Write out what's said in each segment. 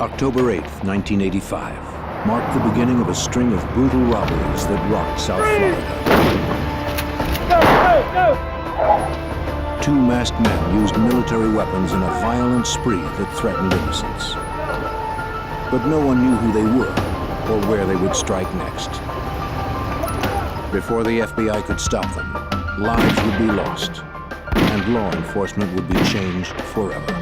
October 8, 1985, marked the beginning of a string of brutal robberies that rocked South Florida. Two masked men used military weapons in a violent spree that threatened innocents. But no one knew who they were or where they would strike next. Before the FBI could stop them, lives would be lost, and law enforcement would be changed forever.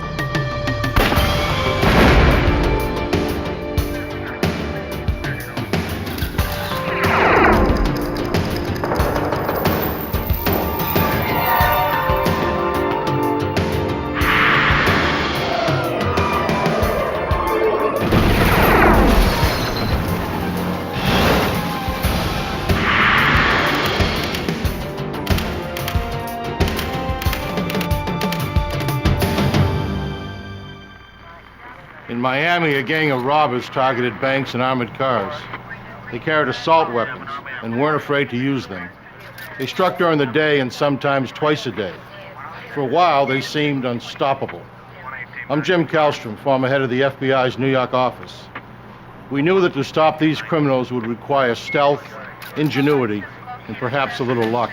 In Miami, a gang of robbers targeted banks and armored cars. They carried assault weapons and weren't afraid to use them. They struck during the day and sometimes twice a day. For a while, they seemed unstoppable. I'm Jim Kallstrom, former head of the FBI's New York office. We knew that to stop these criminals would require stealth, ingenuity, and perhaps a little luck.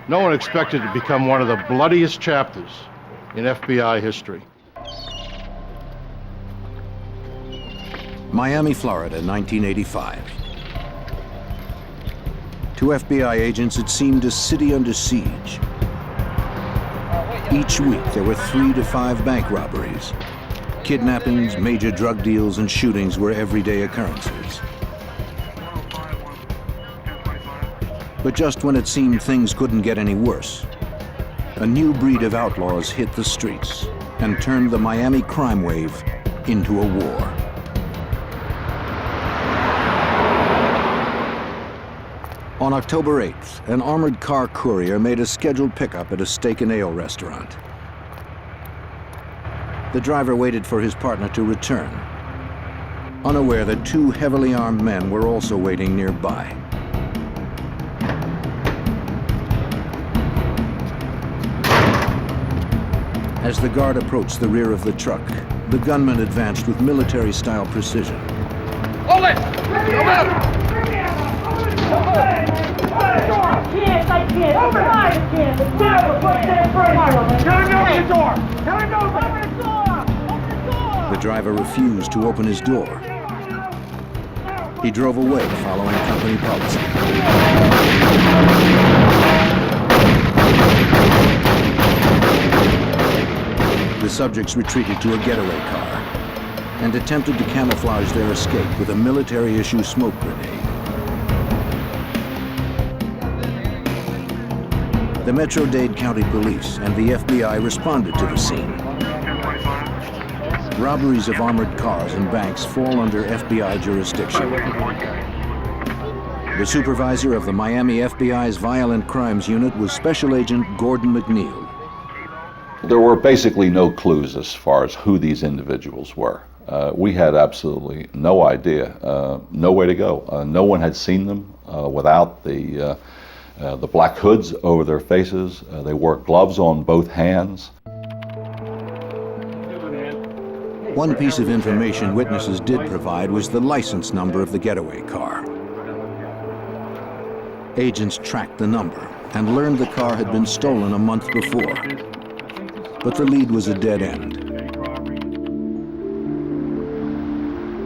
No one expected to become one of the bloodiest chapters in FBI history. Miami, Florida, 1985. To FBI agents, it seemed a city under siege. Each week, there were 3 to 5 bank robberies. Kidnappings, major drug deals, and shootings were everyday occurrences. But just when it seemed things couldn't get any worse, a new breed of outlaws hit the streets and turned the Miami crime wave into a war. On October 8th, an armored car courier made a scheduled pickup at a steak and ale restaurant. The driver waited for his partner to return, unaware that 2 heavily armed men were also waiting nearby. As the guard approached the rear of the truck, the gunman advanced with military-style precision. Hold it! Come out! I can't. Open the door! Tell him to open the door! Open the door! The driver refused to open his door. He drove away following company policy. The subjects retreated to a getaway car and attempted to camouflage their escape with a military-issue smoke grenade. The Metro-Dade County Police and the FBI responded to the scene. Robberies of armored cars and banks fall under FBI jurisdiction. The supervisor of the Miami FBI's Violent Crimes Unit was Special Agent Gordon McNeill. There were basically no clues as far as who these individuals were. We had absolutely no idea, no way to go. No one had seen them without the black hoods over their faces. They wore gloves on both hands. One piece of information witnesses did provide was the license number of the getaway car. Agents tracked the number and learned the car had been stolen a month before. But the lead was a dead end.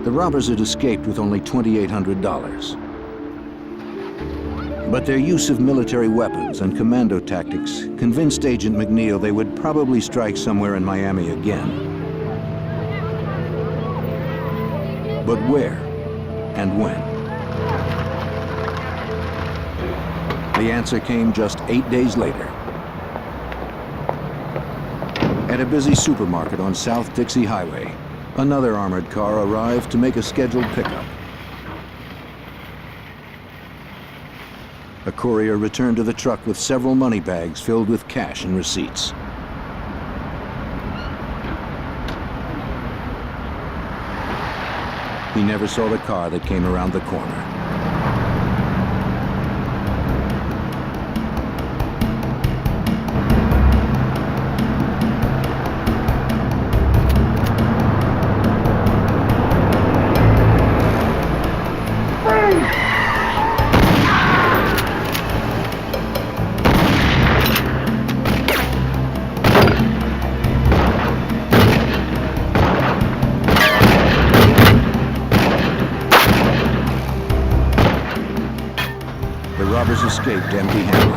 The robbers had escaped with only $2,800. But their use of military weapons and commando tactics convinced Agent McNeill they would probably strike somewhere in Miami again. But where and when? The answer came just 8 days later. At a busy supermarket on South Dixie Highway, another armored car arrived to make a scheduled pickup. A courier returned to the truck with several money bags filled with cash and receipts. He never saw the car that came around the corner. robbers escaped empty-handed.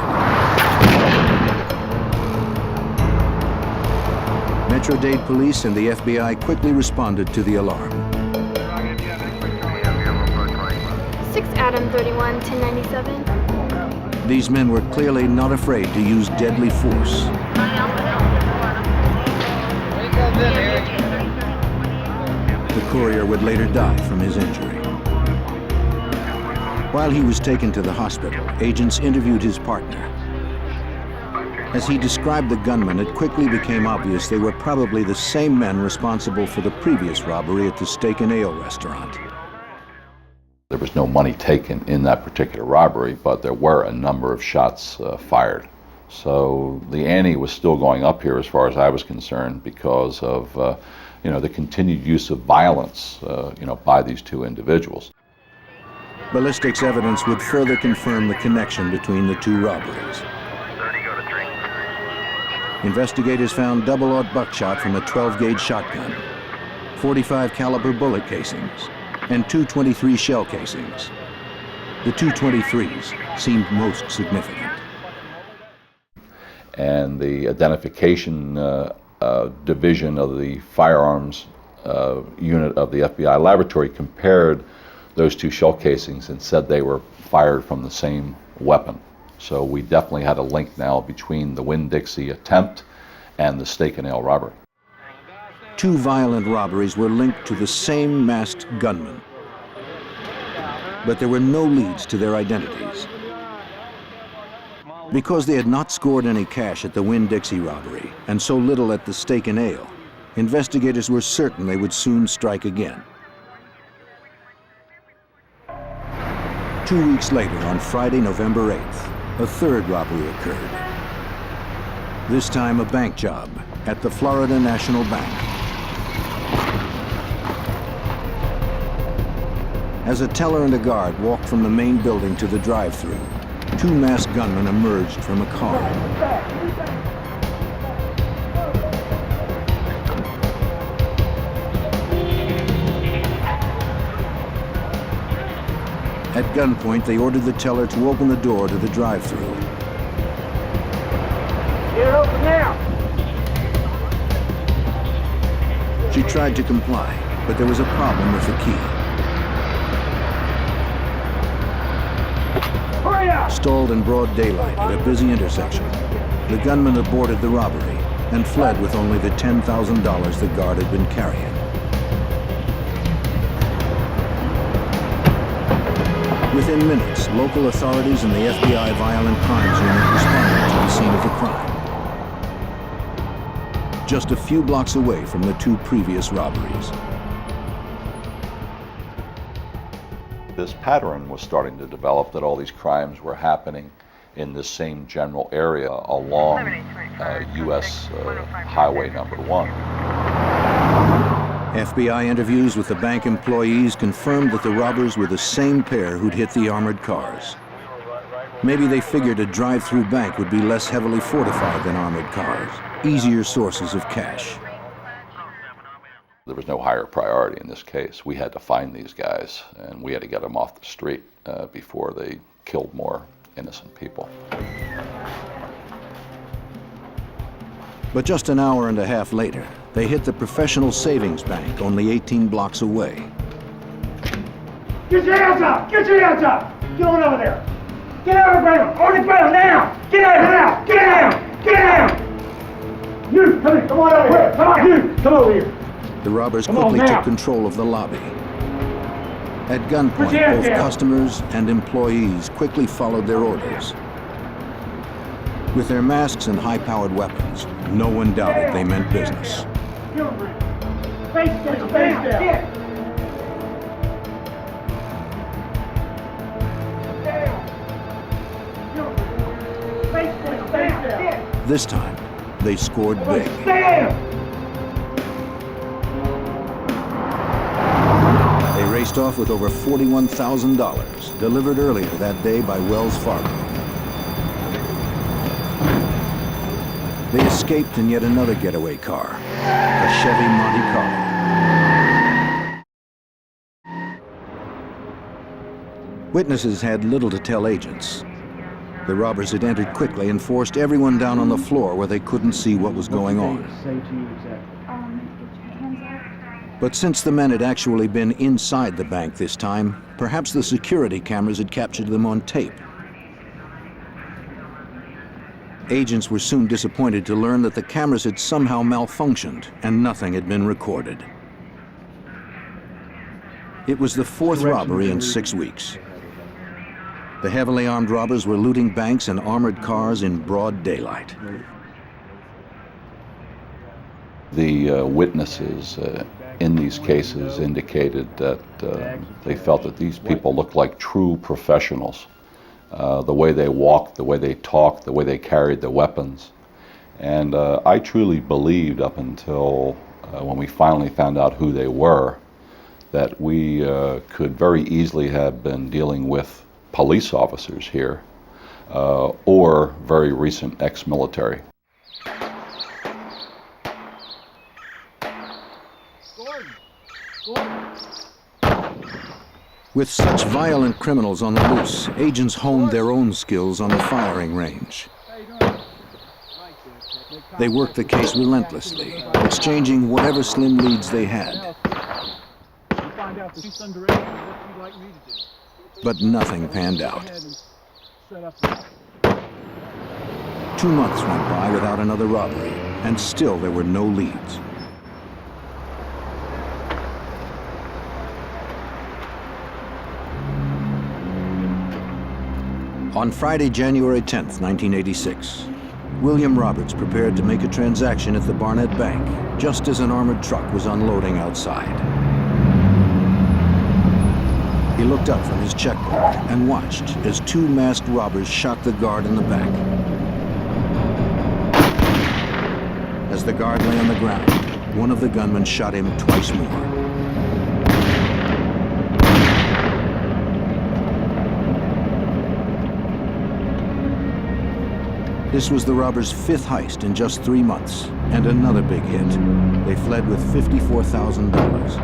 Metro-Dade police and the FBI quickly responded to the alarm. 6 Adam 31, 1097. These men were clearly not afraid to use deadly force. The courier would later die from his injury. While he was taken to the hospital, agents interviewed his partner. As he described the gunmen, it quickly became obvious they were probably the same men responsible for the previous robbery at the Steak and Ale restaurant. There was no money taken in that particular robbery, but there were a number of shots fired. So the ante was still going up here as far as I was concerned because of the continued use of violence by these two individuals. Ballistics evidence would further confirm the connection between the two robberies. Investigators found double-aught buckshot from a 12-gauge shotgun, 45 caliber bullet casings, and 223 shell casings. The 223s seemed most significant. And the identification division of the firearms unit of the FBI laboratory compared those two shell casings and said they were fired from the same weapon. So we definitely had a link now between the Winn-Dixie attempt and the Steak and Ale robbery. Two violent robberies were linked to the same masked gunman, but there were no leads to their identities. Because they had not scored any cash at the Winn-Dixie robbery and so little at the Steak and Ale, investigators were certain they would soon strike again. 2 weeks later, on Friday, November 8th, a third robbery occurred. This time a bank job at the Florida National Bank. As a teller and a guard walked from the main building to the drive-thru, two masked gunmen emerged from a car. At gunpoint, they ordered the teller to open the door to the drive-thru. Get it open now! She tried to comply, but there was a problem with the key. Hurry up! Stalled in broad daylight at a busy intersection, the gunman aborted the robbery and fled with only the $10,000 the guard had been carrying. Within minutes, local authorities and the FBI Violent Crimes Unit responded to the scene of the crime. Just a few blocks away from the two previous robberies. This pattern was starting to develop that all these crimes were happening in this same general area along U.S. Highway number 1. FBI interviews with the bank employees confirmed that the robbers were the same pair who'd hit the armored cars. Maybe they figured a drive-through bank would be less heavily fortified than armored cars, easier sources of cash. There was no higher priority in this case. We had to find these guys, and we had to get them off the street before they killed more innocent people. But just an hour and a half later, they hit the Professional Savings Bank only 18 blocks away. Get your hands up! Get your hands up! Get on over there! Get out of the ground! On the ground now! Get out now! Get out! Get out! You, come here! Come on over here! Come on, you! Come over here! The robbers quickly took control of the lobby. At gunpoint, both customers and employees quickly followed their orders. With their masks and high-powered weapons, no one doubted they meant business. Face down! Face down! This time, they scored big. They raced off with over $41,000, delivered earlier that day by Wells Fargo. They escaped in yet another getaway car, a Chevy Monte Carlo. Witnesses had little to tell agents. The robbers had entered quickly and forced everyone down on the floor where they couldn't see what was going on. But since the men had actually been inside the bank this time, perhaps the security cameras had captured them on tape. Agents were soon disappointed to learn that the cameras had somehow malfunctioned and nothing had been recorded. It was the fourth robbery in 6 weeks. The heavily armed robbers were looting banks and armored cars in broad daylight. The witnesses in these cases indicated that they felt that these people looked like true professionals. The way they walked, the way they talked, the way they carried the weapons. And I truly believed up until when we finally found out who they were, that we could very easily have been dealing with police officers here or very recent ex-military. With such violent criminals on the loose, agents honed their own skills on the firing range. They worked the case relentlessly, exchanging whatever slim leads they had. But nothing panned out. 2 months went by without another robbery, and still there were no leads. On Friday, January 10th, 1986, William Roberts prepared to make a transaction at the Barnett Bank, just as an armored truck was unloading outside. He looked up from his checkbook and watched as 2 masked robbers shot the guard in the back. As the guard lay on the ground, one of the gunmen shot him twice more. This was the robbers' 5th heist in just 3 months, and another big hit. They fled with $54,000.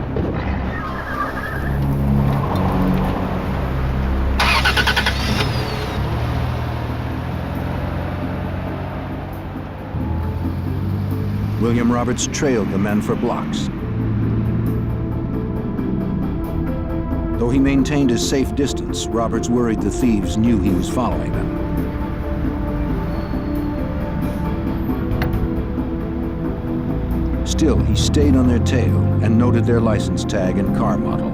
William Roberts trailed the men for blocks. Though he maintained a safe distance, Roberts worried the thieves knew he was following them. Still, he stayed on their tail and noted their license tag and car model.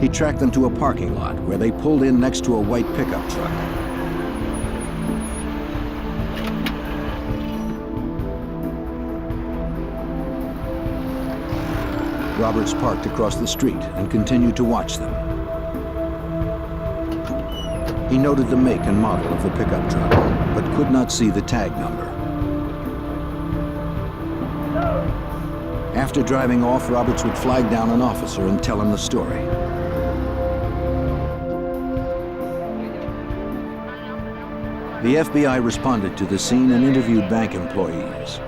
He tracked them to a parking lot where they pulled in next to a white pickup truck. Roberts parked across the street and continued to watch them. He noted the make and model of the pickup truck, but could not see the tag number. After driving off, Roberts would flag down an officer and tell him the story. The FBI responded to the scene and interviewed bank employees.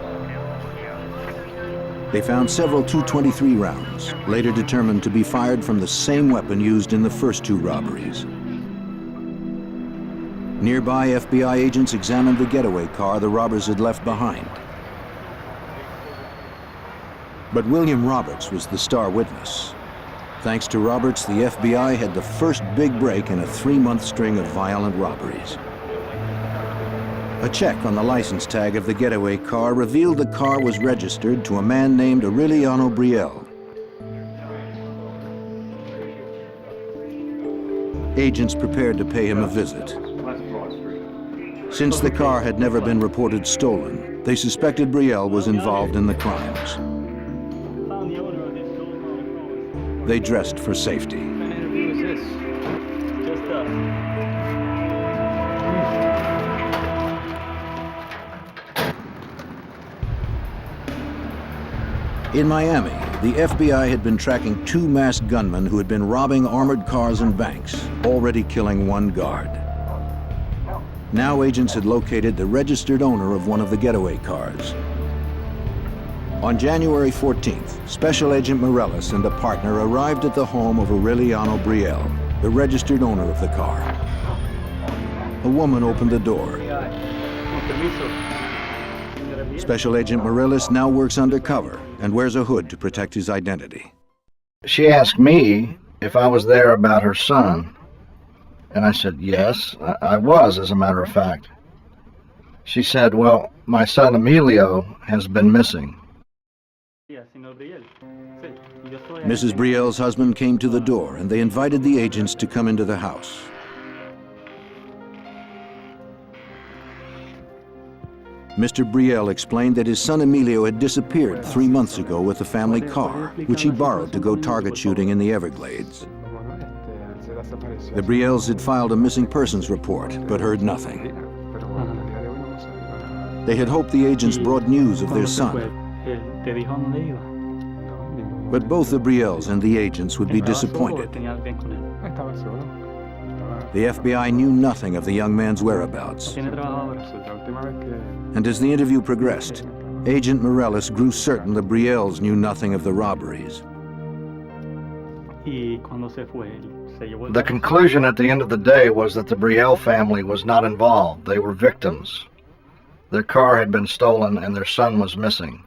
They found several .223 rounds, later determined to be fired from the same weapon used in the first 2 robberies. Nearby FBI agents examined the getaway car the robbers had left behind. But William Roberts was the star witness. Thanks to Roberts, the FBI had the first big break in a 3-month string of violent robberies. A check on the license tag of the getaway car revealed the car was registered to a man named Aureliano Brielle. Agents prepared to pay him a visit. Since the car had never been reported stolen, they suspected Brielle was involved in the crimes. They dressed for safety. In Miami, the FBI had been tracking 2 masked gunmen who had been robbing armored cars and banks, already killing 1 guard. Now agents had located the registered owner of one of the getaway cars. On January 14th, Special Agent Morellis and a partner arrived at the home of Aureliano Brielle, the registered owner of the car. A woman opened the door. Special Agent Morellis now works undercover and wears a hood to protect his identity. She asked me if I was there about her son, and I said yes, I was, as a matter of fact. She said, well, my son Emilio has been missing. Mrs. Brielle's husband came to the door and they invited the agents to come into the house. Mr. Brielle explained that his son Emilio had disappeared 3 months ago with the family car, which he borrowed to go target shooting in the Everglades. The Brielles had filed a missing persons report, but heard nothing. They had hoped the agents brought news of their son. But both the Brielles and the agents would be disappointed. The FBI knew nothing of the young man's whereabouts. And as the interview progressed, Agent Morellis grew certain the Brielles knew nothing of the robberies. The conclusion at the end of the day was that the Brielle family was not involved. They were victims. Their car had been stolen and their son was missing.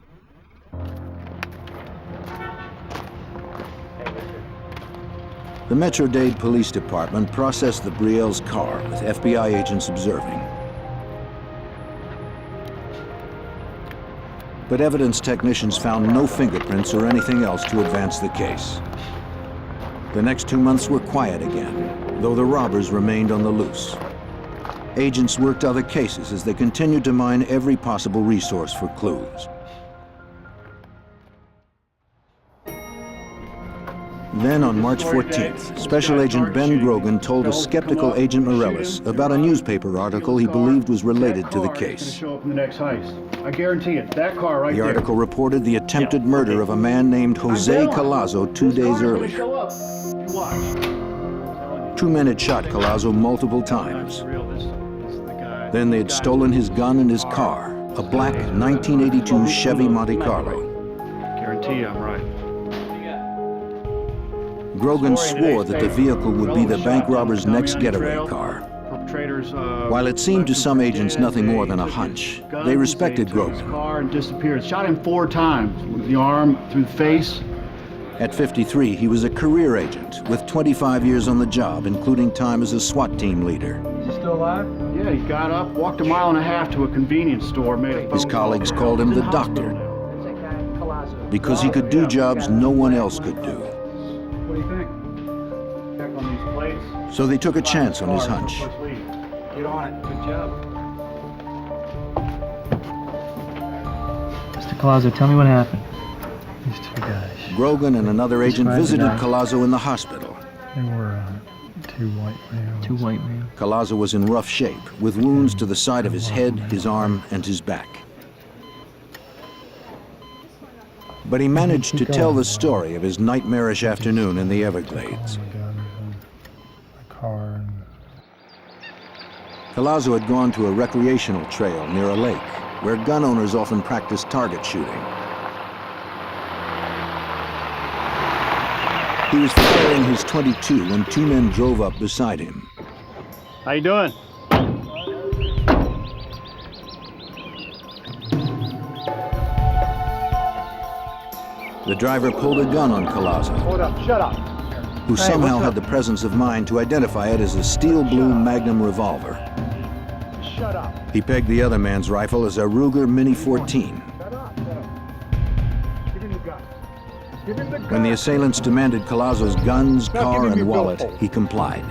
The Metro-Dade Police Department processed the Brielle's car with FBI agents observing. But evidence technicians found no fingerprints or anything else to advance the case. The next 2 months were quiet again, though the robbers remained on the loose. Agents worked other cases as they continued to mine every possible resource for clues. Then on March 14th, Special Agent Ben Grogan told a skeptical Agent Morellis about a newspaper article he believed was related to the case. I guarantee it, that car right The article reported the attempted murder of a man named Jose Collazo 2 days earlier. 2 men had shot Collazo multiple times. Then they had stolen his gun and his car, a black 1982 Chevy Monte Carlo. Guarantee you I'm right. Grogan swore that the vehicle would be the bank robber's next getaway car. While it seemed to some agents nothing more than a hunch, they respected Grogan. Car and disappeared. Shot him 4 times with the arm, through the face. At 53, he was a career agent with 25 years on the job, including time as a SWAT team leader. Is he still alive? Yeah, he got up, walked 1.5 miles to a convenience store, made a phone His colleagues call. called him the doctor because he could do jobs no one else could do. What do you think? Check on these plates. So they took a chance on his hunch. Get on it. Good job. Mr. Collazo, tell me what happened. These 2 guys. Grogan and another agent visited Collazo in the hospital. They were 2 white males. 2 white males. Collazo was in rough shape, with wounds to the side of his head, his arm, and his back. But he managed to tell the story of his nightmarish afternoon in the Everglades. Oh my God, there's a car and... Collazo had gone to a recreational trail near a lake, where gun owners often practice target shooting. He was firing his .22 when 2 men drove up beside him. How you doing? The driver pulled a gun on Collazo, Hold up, shut up. who somehow had the presence of mind to identify it as a steel blue Magnum revolver. Shut up. He pegged the other man's rifle as a Ruger Mini 14. Shut up, shut up. Give him the gun. Give him the gun. When the assailants demanded Collazo's guns, Now car, give him and your wallet, billfold. he complied.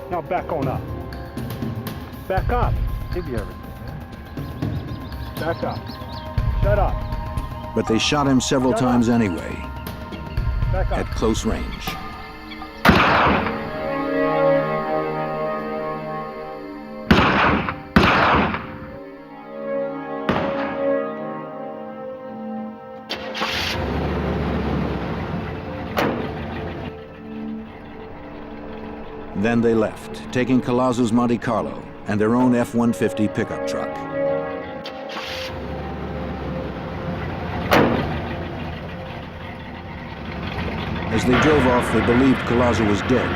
Now back on up. Back up. Give you everything. Back up. Shut up. But they shot him several times anyway, Back up. at close range. Then they left, taking Collazo's Monte Carlo and their own F-150 pickup truck. As they drove off, they believed Collazo was dead.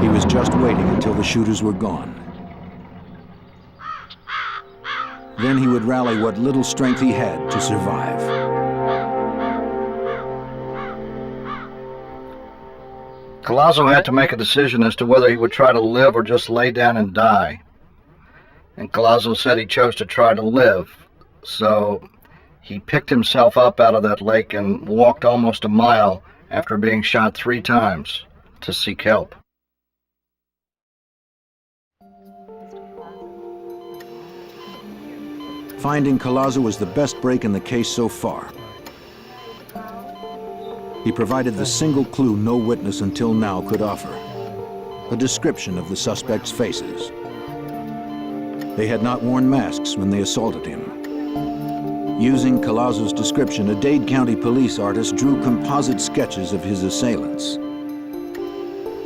He was just waiting until the shooters were gone. Then he would rally what little strength he had to survive. Collazo had to make a decision as to whether he would try to live or just lay down and die. And Collazo said he chose to try to live. So he picked himself up out of that lake and walked almost a mile after being shot 3 times to seek help. Finding Collazo was the best break in the case so far. He provided the single clue no witness until now could offer: a description of the suspects' faces. They had not worn masks when they assaulted him. Using Collazo's description, a Dade County police artist drew composite sketches of his assailants.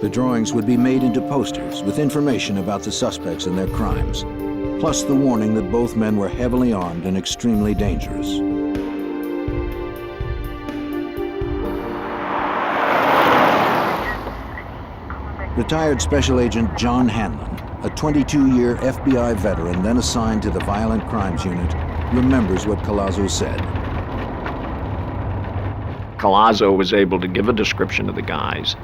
The drawings would be made into posters with information about the suspects and their crimes, plus the warning that both men were heavily armed and extremely dangerous. Retired Special Agent John Hanlon, a 22-year FBI veteran then assigned to the Violent Crimes Unit, remembers what Collazo said. Collazo was able to give a description of the guys.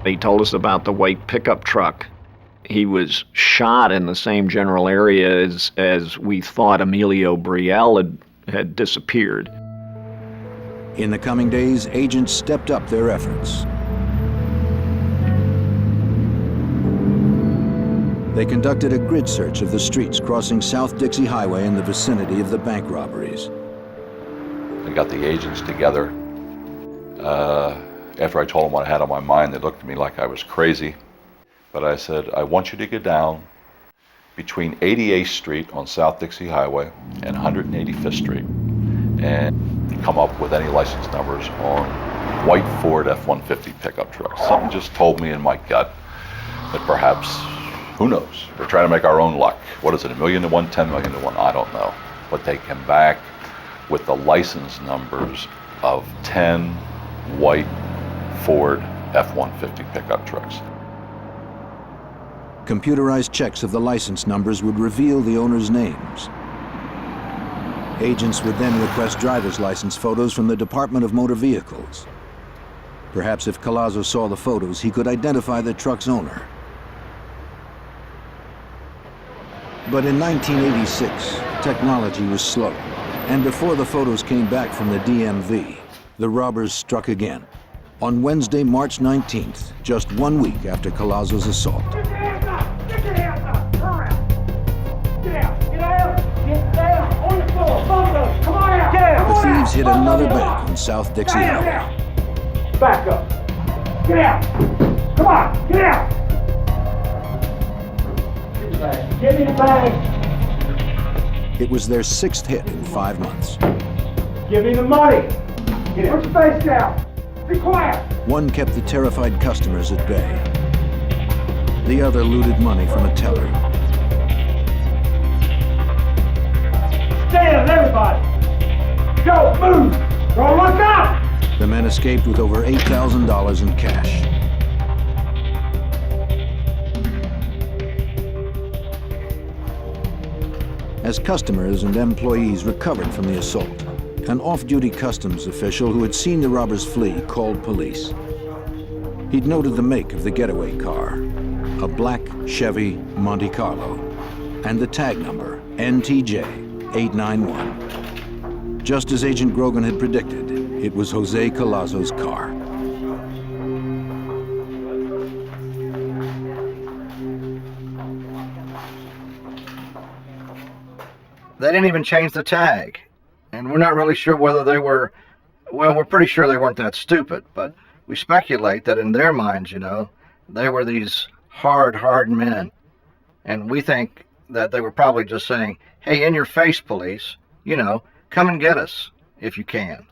He told us about the white pickup truck. He was shot in the same general area as we thought Emilio Brielle had disappeared. In the coming days, agents stepped up their efforts. They conducted a grid search of the streets crossing South Dixie Highway in the vicinity of the bank robberies. I got the agents together. After I told them what I had on my mind, they looked at me like I was crazy. But I said, I want you to go down between 88th Street on South Dixie Highway and 185th Street and come up with any license numbers on white Ford F-150 pickup trucks. Something just told me in my gut that perhaps, who knows, we're trying to make our own luck. What is it, 1,000,000 to 1, 10 million to 1? I don't know. But they came back with the license numbers of 10 white Ford F-150 pickup trucks. Computerized checks of the license numbers would reveal the owners' names. Agents would then request driver's license photos from the Department of Motor Vehicles. Perhaps if Collazo saw the photos, he could identify the truck's owner. But in 1986, technology was slow, and before the photos came back from the DMV, the robbers struck again. On Wednesday, March 19th, just 1 week after Collazo's assault. Get your hands up! Get your hands up! Turn around! Get out! Get out! Get down! On the floor! Both of them! Come on out! Get out! The thieves hit another bank on South Dixie Highway. Back up! Get out! Come on! Get out! Give me the bag! It was their 6th hit in 5 months. Give me the money! Get out! Put your face down! Be quiet! One kept the terrified customers at bay. The other looted money from a teller. Stand, everybody! Go, move! Don't look up! The men escaped with over $8,000 in cash. As customers and employees recovered from the assault, an off-duty customs official who had seen the robbers flee called police. He'd noted the make of the getaway car, a black Chevy Monte Carlo, and the tag number, NTJ 891. Just as Agent Grogan had predicted, it was Jose Collazo's car. They didn't even change the tag. And we're not really sure whether they were, well, we're pretty sure they weren't that stupid, but we speculate that in their minds, you know, they were these hard men. And we think that they were probably just saying, hey, in your face, police, you know, come and get us if you can.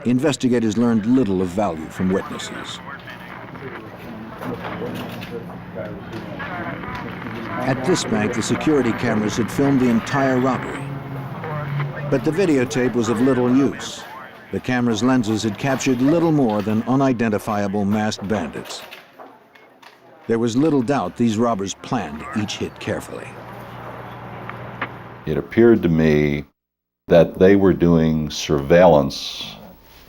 Investigators learned little of value from witnesses. At this bank, the security cameras had filmed the entire robbery. But the videotape was of little use. The camera's lenses had captured little more than unidentifiable masked bandits. There was little doubt these robbers planned each hit carefully. It appeared to me that they were doing surveillance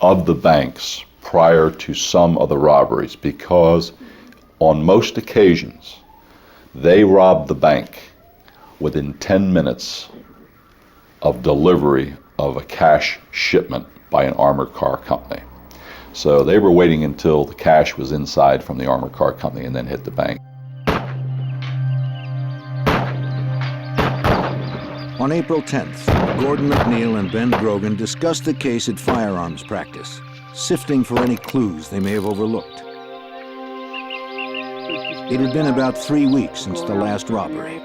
of the banks prior to some of the robberies, because on most occasions they robbed the bank within 10 minutes of delivery of a cash shipment by an armored car company. So they were waiting until the cash was inside from the armored car company and then hit the bank. On April 10th, Gordon McNeill and Ben Grogan discussed the case at firearms practice, sifting for any clues they may have overlooked. It had been about 3 weeks since the last robbery.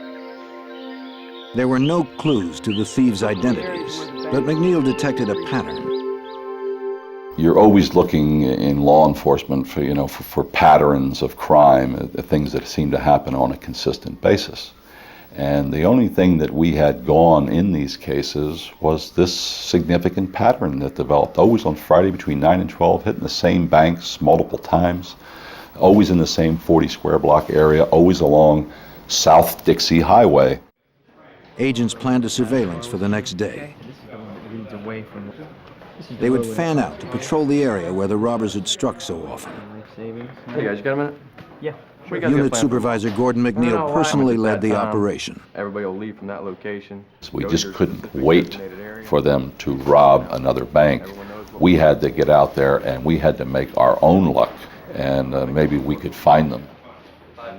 There were no clues to the thieves' identities, but McNeill detected a pattern. You're always looking in law enforcement for patterns of crime, things that seem to happen on a consistent basis. And the only thing that we had gone in these cases was this significant pattern that developed, always on Friday between 9 and 12, hitting the same banks multiple times, always in the same 40 square block area, always along South Dixie Highway. Agents planned a surveillance for the next day. They would fan out to patrol the area where the robbers had struck so often. Hey guys, you got a minute? Yeah. Unit Supervisor Gordon McNeill personally led the operation. Everybody will leave from that location. We just couldn't wait for them to rob another bank. We had to get out there and we had to make our own luck, and maybe we could find them.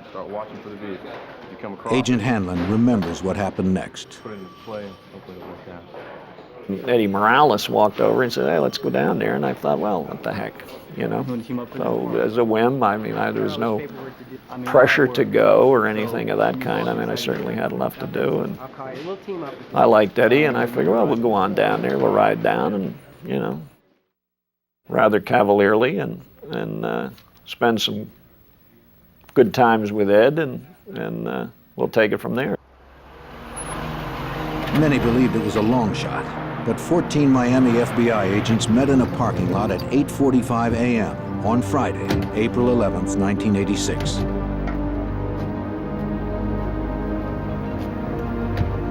Start watching for the vehicle. You come across Agent Hanlon remembers what happened next. put it into play. Hopefully it'll work out. Eddie Morales walked over and said, "Hey, let's go down there." And I thought, well, what the heck, So as a whim, there was no pressure to go or anything of that kind. I certainly had enough to do, and I liked Eddie, and I figured, well, we'll go on down there, we'll ride down, and rather cavalierly, and spend some good times with Ed, and we'll take it from there. Many believed it was a long shot, but 14 Miami FBI agents met in a parking lot at 8:45 a.m. on Friday, April 11th, 1986.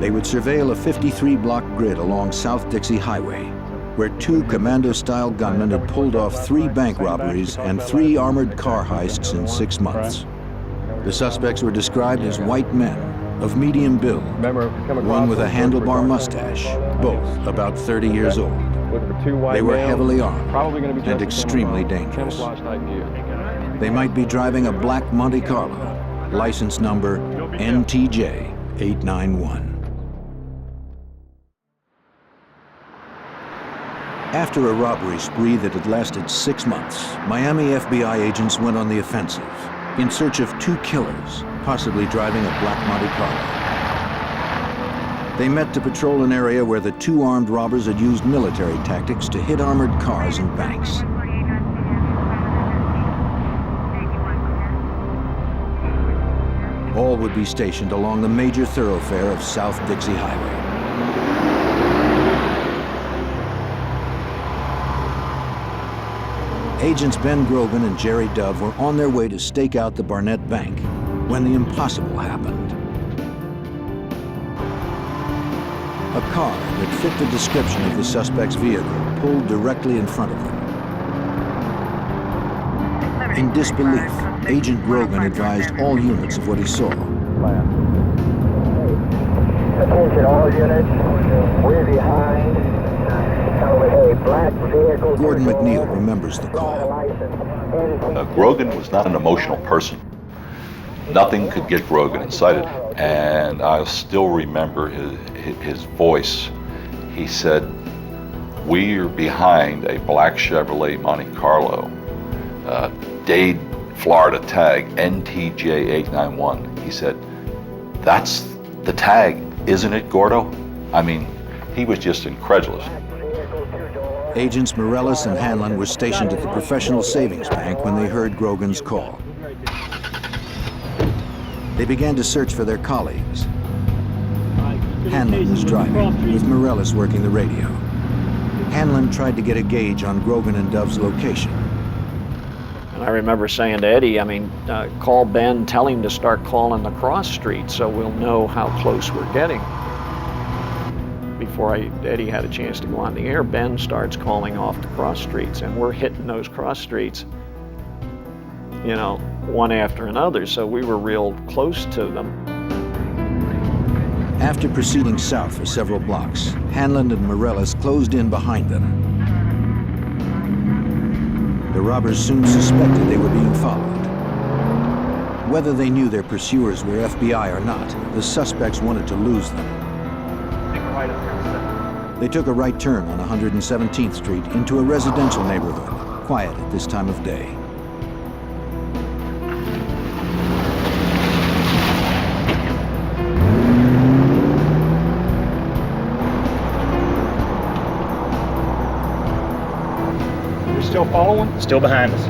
They would surveil a 53-block grid along South Dixie Highway, where 2 commando-style gunmen had pulled off 3 bank robberies and 3 armored car heists in 6 months. The suspects were described as white men, of medium build, one with a handlebar mustache, both about 30 years old. They were heavily armed and extremely dangerous. They might be driving a black Monte Carlo, license number NTJ 891. After a robbery spree that had lasted 6 months, Miami FBI agents went on the offensive in search of 2 killers, possibly driving a black Monte Carlo. They met to patrol an area where the 2 armed robbers had used military tactics to hit armored cars and banks. All would be stationed along the major thoroughfare of South Dixie Highway. Agents Ben Grogan and Jerry Dove were on their way to stake out the Barnett Bank when the impossible happened. A car that fit the description of the suspect's vehicle pulled directly in front of them. In disbelief, Agent Grogan advised all units of what he saw. Attention all units, we're behind. A black vehicle. Gordon McNeill remembers the call. Grogan was not an emotional person. Nothing could get Grogan excited. And I still remember his voice. He said, "We are behind a black Chevrolet Monte Carlo, Dade, Florida tag, NTJ 891. He said, "That's the tag, isn't it, Gordo?" I mean, he was just incredulous. Agents Morales and Hanlon were stationed at the Professional Savings Bank when they heard Grogan's call. They began to search for their colleagues. Hanlon was driving, with Morellis working the radio. Hanlon tried to get a gauge on Grogan and Dove's location. And I remember saying to Eddie, call Ben, tell him to start calling the cross streets so we'll know how close we're getting. Before Eddie had a chance to go on the air, Ben starts calling off the cross streets, and we're hitting those cross streets, one after another, so we were real close to them. After proceeding south for several blocks, Hanlon and Morellis closed in behind them. The robbers soon suspected they were being followed. Whether they knew their pursuers were FBI or not, the suspects wanted to lose them. They took a right turn on 117th Street into a residential neighborhood, quiet at this time of day. You're still following? Still behind us.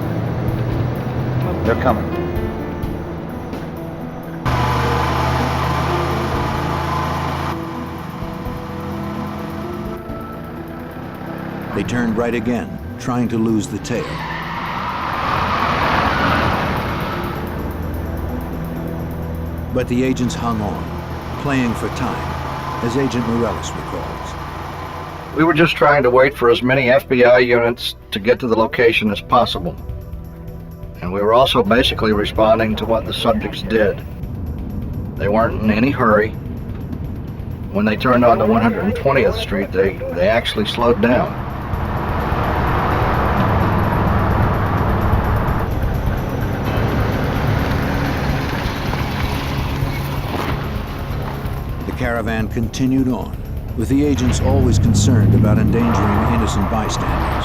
They're coming. They turned right again, trying to lose the tail. But the agents hung on, playing for time, as Agent Morellis recalls. We were just trying to wait for as many FBI units to get to the location as possible. And we were also basically responding to what the subjects did. They weren't in any hurry. When they turned onto 120th Street, they actually slowed down. The caravan continued on, with the agents always concerned about endangering innocent bystanders.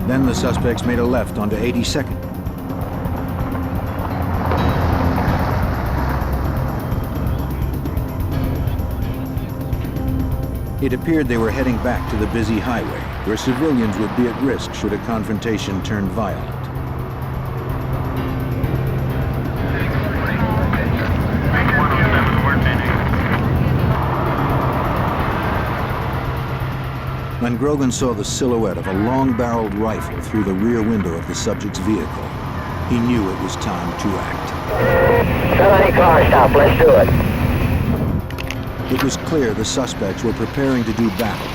Then the suspects made a left onto 82nd. It appeared they were heading back to the busy highway, where civilians would be at risk should a confrontation turn violent. When Grogan saw the silhouette of a long-barreled rifle through the rear window of the subject's vehicle, he knew it was time to act. Shut any car stop, let's do it. It was clear the suspects were preparing to do battle.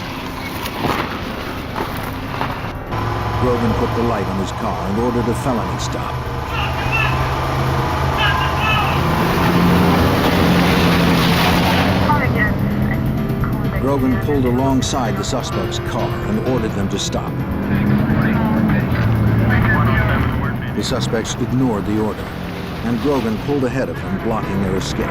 Grogan put the light on his car and ordered a felony stop. Grogan pulled alongside the suspect's car and ordered them to stop. The suspects ignored the order, and Grogan pulled ahead of them, blocking their escape.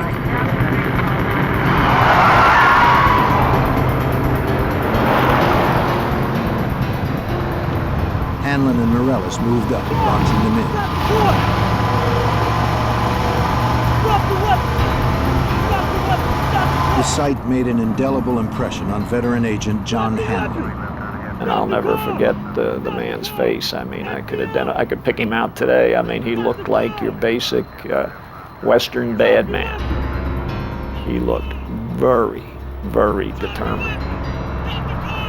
Hanlon and Morellis moved up, launching them in. The sight made an indelible impression on veteran agent John Hanlon. And I'll never forget the man's face. I could pick him out today. He looked like your basic Western bad man. He looked very, very determined.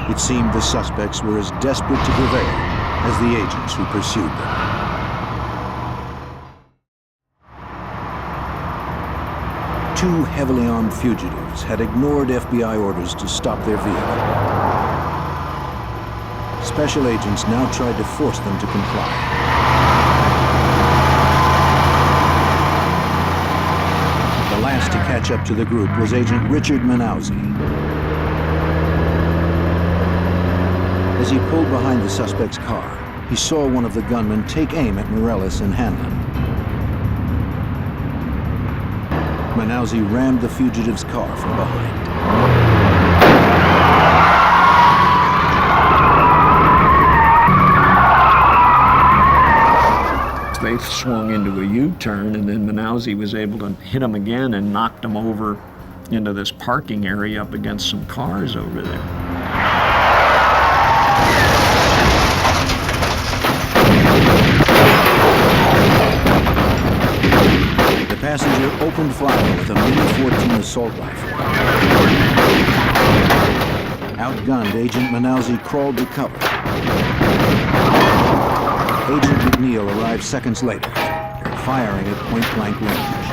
It seemed the suspects were as desperate to prevail as the agents who pursued them. Two heavily armed fugitives had ignored FBI orders to stop their vehicle. Special agents now tried to force them to comply. The last to catch up to the group was Agent Richard Manauzi. As he pulled behind the suspect's car, he saw one of the gunmen take aim at Morellis and Hanlon. Manauzi rammed the fugitive's car from behind. They swung into a U-turn, and then Manauzi was able to hit him again and knocked him over into this parking area up against some cars over there. passenger opened fire with a Mini-14 assault rifle. Outgunned, Agent Manalzi crawled to cover. Agent McNeill arrived seconds later, firing at point-blank range.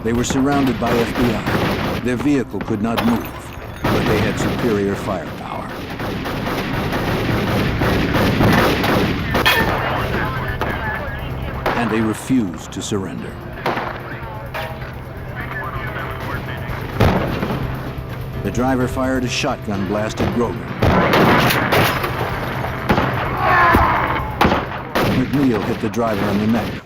They were surrounded by FBI. Their vehicle could not move, but they had superior firepower. And they refused to surrender. The driver fired a shotgun blast at Grogan. McNeill hit the driver in the neck.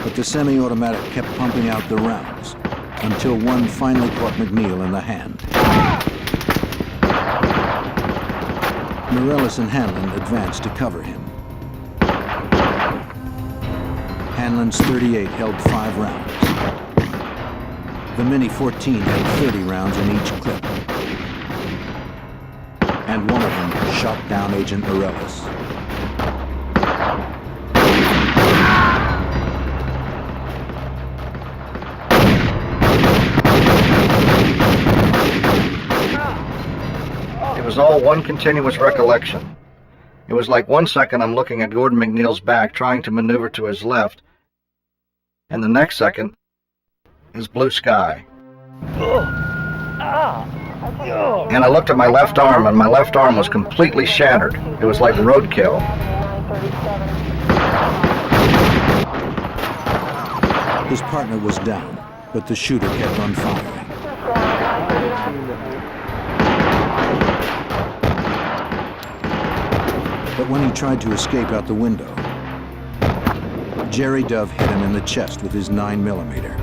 But the semi-automatic kept pumping out the rounds until one finally caught McNeill in the hand. Morellis and Hanlon advanced to cover him. Hanlon's .38 held 5 rounds. The Mini-14 had 30 rounds in each clip. And one of them shot down Agent Morellis. It was all one continuous recollection. It was like 1 second I'm looking at Gordon McNeill's back, trying to maneuver to his left, and the next second is blue sky. And I looked at my left arm, and my left arm was completely shattered. It was like roadkill. His partner was down, but the shooter kept on firing. But when he tried to escape out the window, Jerry Dove hit him in the chest with his 9mm.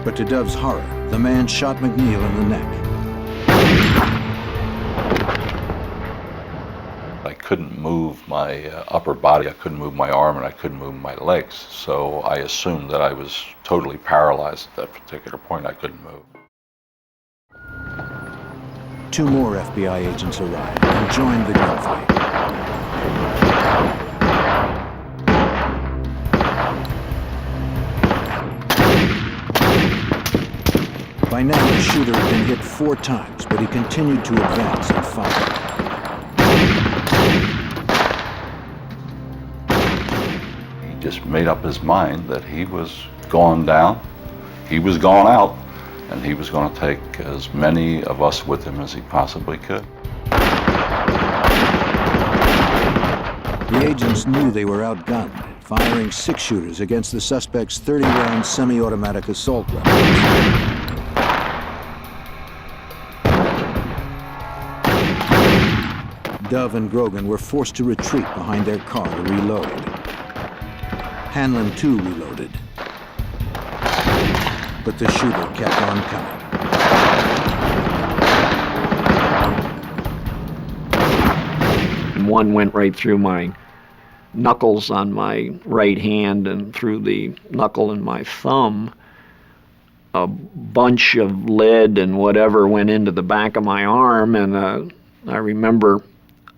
But to Dove's horror, the man shot McNeill in the neck. I couldn't move my upper body, I couldn't move my arm, and I couldn't move my legs, so I assumed that I was totally paralyzed at that particular point. I couldn't move. 2 more FBI agents arrived and joined the gunfight. By now, the shooter had been hit 4 times, but he continued to advance and fire. He just made up his mind that he was gone down, he was gone out, and he was going to take as many of us with him as he possibly could. The agents knew they were outgunned, firing 6 shooters against the suspect's 30-round semi-automatic assault weapons. Dove and Grogan were forced to retreat behind their car to reload. Hanlon too reloaded. But the shooter kept on coming. And one went right through my knuckles on my right hand and through the knuckle in my thumb. A bunch of lead and whatever went into the back of my arm, and I remember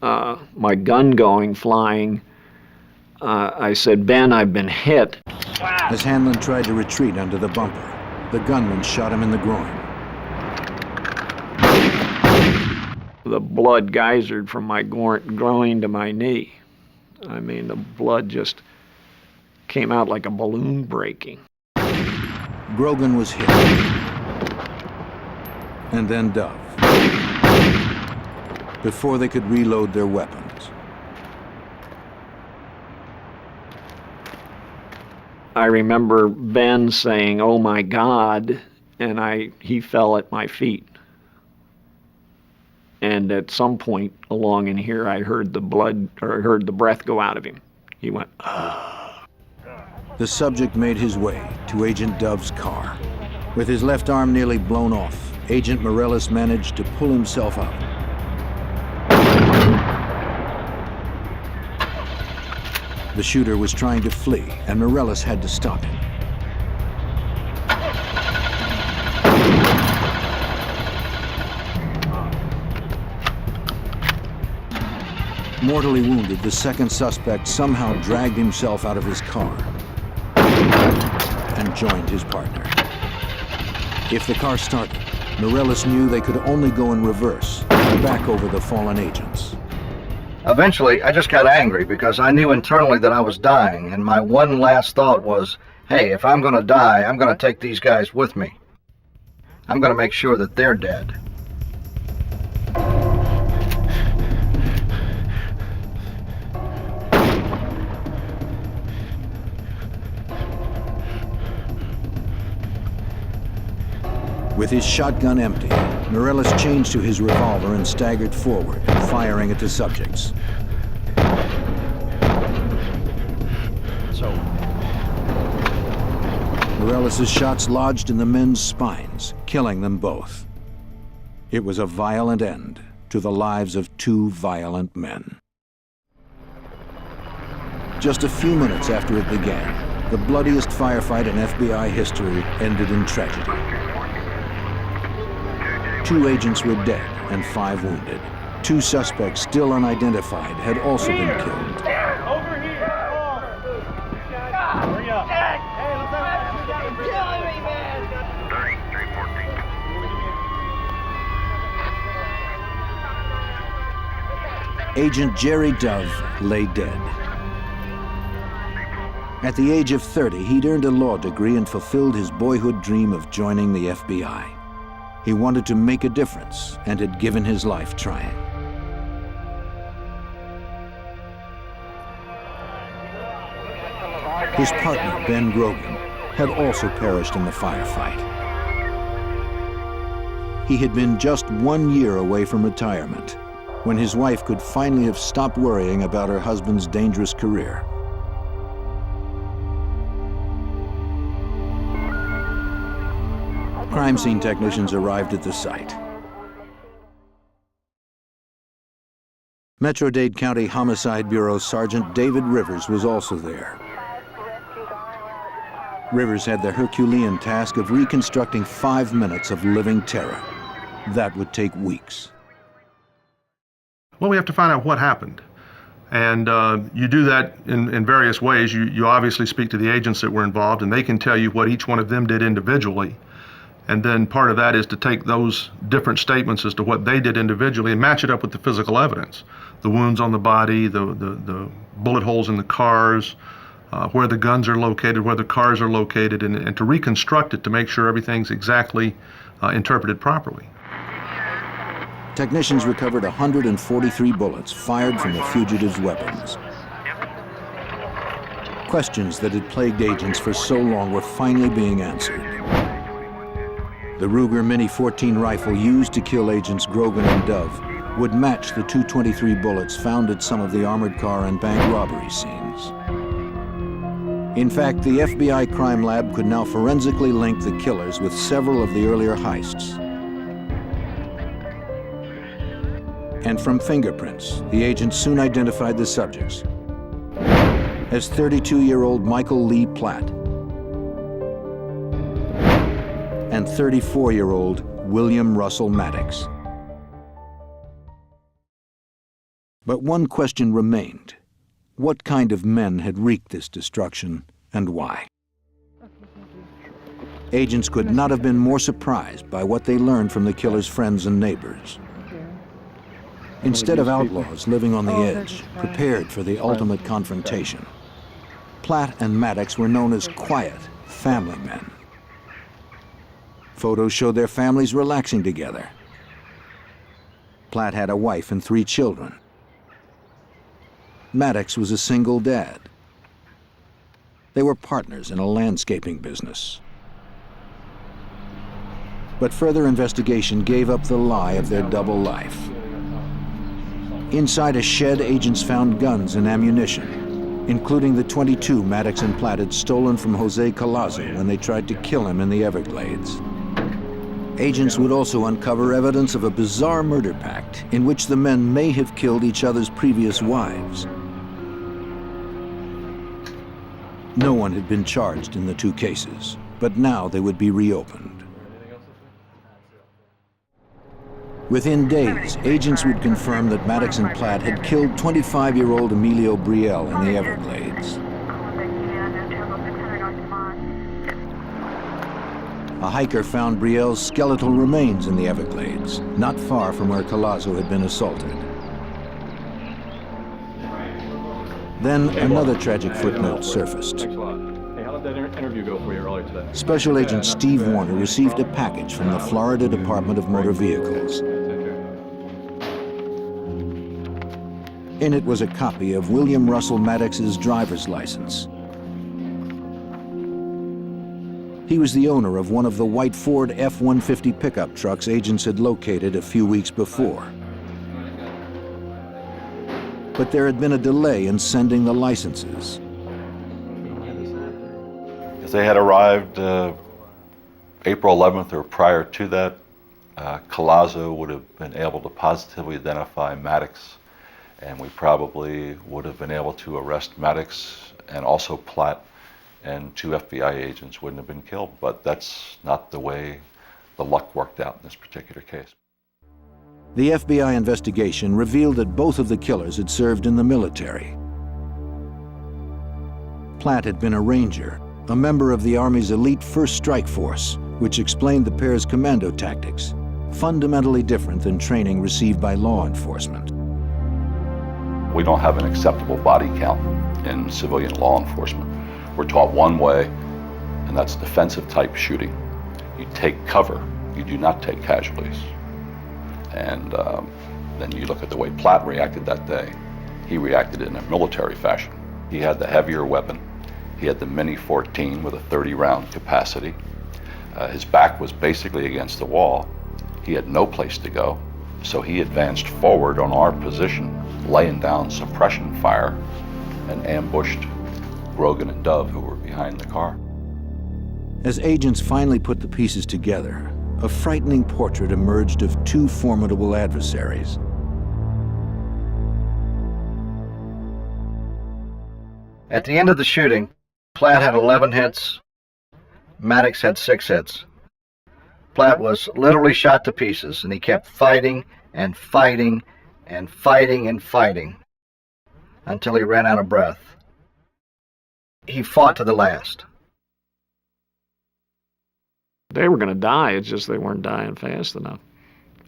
my gun flying. I said, "Ben, I've been hit." As Hanlon tried to retreat under the bumper, the gunman shot him in the groin. The blood geysered from my groin to my knee. I mean, the blood just came out like a balloon breaking. Grogan was hit. And then Dove. Before they could reload their weapons. I remember Ben saying, "Oh my God," and he fell at my feet. And at some point along in here, I heard the breath go out of him. He went, "Ah." The subject made his way to Agent Dove's car. With his left arm nearly blown off, Agent Morellis managed to pull himself out. The shooter was trying to flee, and Morales had to stop him. Mortally wounded, the second suspect somehow dragged himself out of his car and joined his partner. If the car started, Morales knew they could only go in reverse and back over the fallen agents. Eventually, I just got angry because I knew internally that I was dying, and my one last thought was, hey, if I'm gonna die, I'm gonna take these guys with me. I'm gonna make sure that they're dead. With his shotgun empty, Morales changed to his revolver and staggered forward, firing at the subjects. Morales' shots lodged in the men's spines, killing them both. It was a violent end to the lives of two violent men. Just a few minutes after it began, the bloodiest firefight in FBI history ended in tragedy. 2 agents were dead and 5 wounded. 2 suspects, still unidentified, had also been killed. Over here! Hurry up! Hey, let's have a killing me, man! 3314. Agent Jerry Dove lay dead. At the age of 30, he'd earned a law degree and fulfilled his boyhood dream of joining the FBI. He wanted to make a difference and had given his life trying. His partner, Ben Grogan, had also perished in the firefight. He had been just 1 year away from retirement when his wife could finally have stopped worrying about her husband's dangerous career. Crime scene technicians arrived at the site. Metro-Dade County Homicide Bureau Sergeant David Rivers was also there. Rivers had the Herculean task of reconstructing 5 minutes of living terror. That would take weeks. Well, we have to find out what happened. And you do that in various ways. You obviously speak to the agents that were involved, and they can tell you what each one of them did individually. And then part of that is to take those different statements as to what they did individually and match it up with the physical evidence. The wounds on the body, the bullet holes in the cars, where the guns are located, where the cars are located, and to reconstruct it to make sure everything's exactly interpreted properly. Technicians recovered 143 bullets fired from the fugitives' weapons. Questions that had plagued agents for so long were finally being answered. The Ruger Mini 14 rifle used to kill agents Grogan and Dove would match the .223 bullets found at some of the armored car and bank robbery scenes. In fact, the FBI crime lab could now forensically link the killers with several of the earlier heists. And from fingerprints, the agents soon identified the subjects as 32-year-old Michael Lee Platt and 34-year-old William Russell Maddox. But one question remained. What kind of men had wreaked this destruction, and why? Agents could not have been more surprised by what they learned from the killer's friends and neighbors. Instead of outlaws living on the edge, prepared for the ultimate confrontation, Platt and Maddox were known as quiet family men. Photos showed their families relaxing together. Platt had a wife and 3 children. Maddox was a single dad. They were partners in a landscaping business. But further investigation gave up the lie of their double life. Inside a shed, agents found guns and ammunition, including the .22 Maddox and Platt had stolen from Jose Collazo when they tried to kill him in the Everglades. Agents would also uncover evidence of a bizarre murder pact in which the men may have killed each other's previous wives. No one had been charged in the two cases, but now they would be reopened. Within days, agents would confirm that Maddox and Platt had killed 25-year-old Emilio Brielle in the Everglades. A hiker found Brielle's skeletal remains in the Everglades, not far from where Collazo had been assaulted. Then another tragic footnote surfaced. Thanks a lot. Hey, how did that interview go for you earlier today? Special Agent Steve Warner received a package from the Florida Department of Motor Vehicles. In it was a copy of William Russell Maddox's driver's license. He was the owner of one of the white Ford F-150 pickup trucks agents had located a few weeks before. But there had been a delay in sending the licenses. If they had arrived April 11th or prior to that, Collazo would have been able to positively identify Maddox, and we probably would have been able to arrest Maddox, and also Platt, and 2 FBI agents wouldn't have been killed. But that's not the way the luck worked out in this particular case. The FBI investigation revealed that both of the killers had served in the military. Platt had been a Ranger, a member of the Army's elite First Strike Force, which explained the pair's commando tactics, fundamentally different than training received by law enforcement. We don't have an acceptable body count in civilian law enforcement. We're taught one way, and that's defensive type shooting. You take cover, you do not take casualties. And then you look at the way Platt reacted that day. He reacted in a military fashion. He had the heavier weapon. He had the Mini 14 with a 30-round capacity. His back was basically against the wall. He had no place to go, so he advanced forward on our position, laying down suppression fire, and ambushed Grogan and Dove, who were behind the car. As agents finally put the pieces together, a frightening portrait emerged of 2 formidable adversaries. At the end of the shooting, Platt had 11 hits, Maddox had 6 hits. Platt was literally shot to pieces, and he kept fighting and fighting and fighting and fighting until he ran out of breath. He fought to the last. They were going to die, it's just they weren't dying fast enough.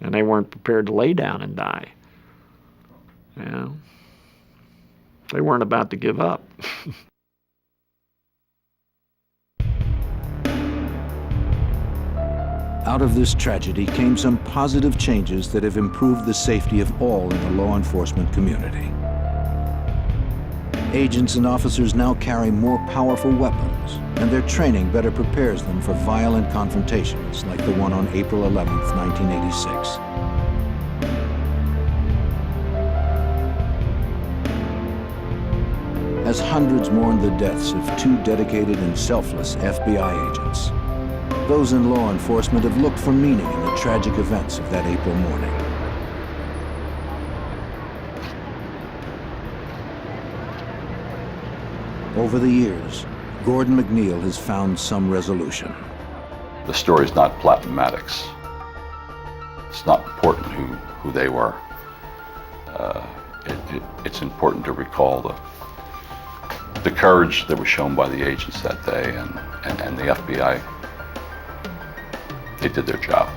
And they weren't prepared to lay down and die. You know? They weren't about to give up. Out of this tragedy came some positive changes that have improved the safety of all in the law enforcement community. Agents and officers now carry more powerful weapons, and their training better prepares them for violent confrontations like the one on April 11, 1986. As hundreds mourned the deaths of 2 dedicated and selfless FBI agents, those in law enforcement have looked for meaning in the tragic events of that April morning. Over the years, Gordon McNeill has found some resolution. The story's not Platt and Maddox. It's not important who they were. It's important to recall the courage that was shown by the agents that day, and the FBI. They did their job.